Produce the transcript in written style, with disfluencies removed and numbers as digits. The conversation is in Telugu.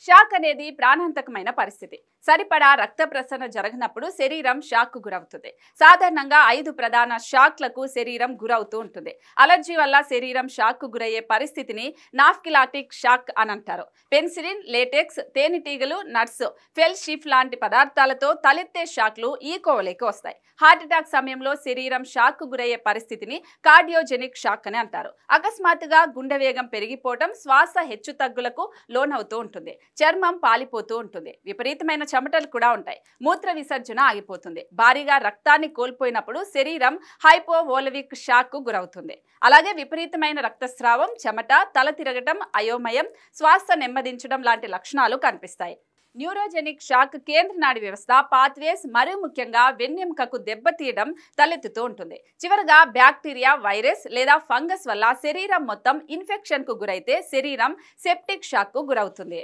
షాక్ అనేది ప్రాణాంతకమైన పరిస్థితి. సరిపడా రక్త ప్రసరణ జరగనప్పుడు శరీరం షాక్ కు గురవుతుంది. సాధారణంగా 5 ప్రధాన షాక్లకు శరీరం గురవుతూ ఉంటుంది. అలర్జీ వల్ల శరీరం షాక్ కు గురయ్యే పరిస్థితిని నాఫ్కిలాటిక్ షాక్ అని అంటారు. పెన్సిలిన్, లేటెక్స్, తేనెటీగలు, నట్స్, ఫెల్షిప్ లాంటి పదార్థాలతో తలెత్తే షాక్లు ఈ కోవలోకి వస్తాయి. హార్ట్ అటాక్ సమయంలో శరీరం షాక్ కు గురయ్యే పరిస్థితిని కార్డియోజెనిక్ షాక్ అని అంటారు. అకస్మాత్తుగా గుండె వేగం పెరిగిపోవటం, శ్వాస హెచ్చుతగ్గులకు లోనవుతూ ఉంటుంది. చర్మం పాలిపోతూ ఉంటుంది. విపరీతమైన చెమటలు కూడా ఉంటాయి. మూత్ర విసర్జన ఆగిపోతుంది. భారీగా రక్తాన్ని కోల్పోయినప్పుడు శరీరం హైపోవోలవిక్ షాక్ కు గురవుతుంది. అలాగే విపరీతమైన రక్తస్రావం, చెమట, తల తిరగటం, అయోమయం, శ్వాస నెమ్మదించడం లాంటి లక్షణాలు కనిపిస్తాయి. న్యూరోజెనిక్ షాక్ కేంద్ర నాడి వ్యవస్థ, పాత్వేస్, మరియు ముఖ్యంగా వెన్నెముకకు దెబ్బతీయడం తలెత్తుతూ ఉంటుంది. చివరగా బ్యాక్టీరియా, వైరస్ లేదా ఫంగస్ వల్ల శరీరం మొత్తం ఇన్ఫెక్షన్ కు గురైతే శరీరం సెప్టిక్ షాక్ కు గురవుతుంది.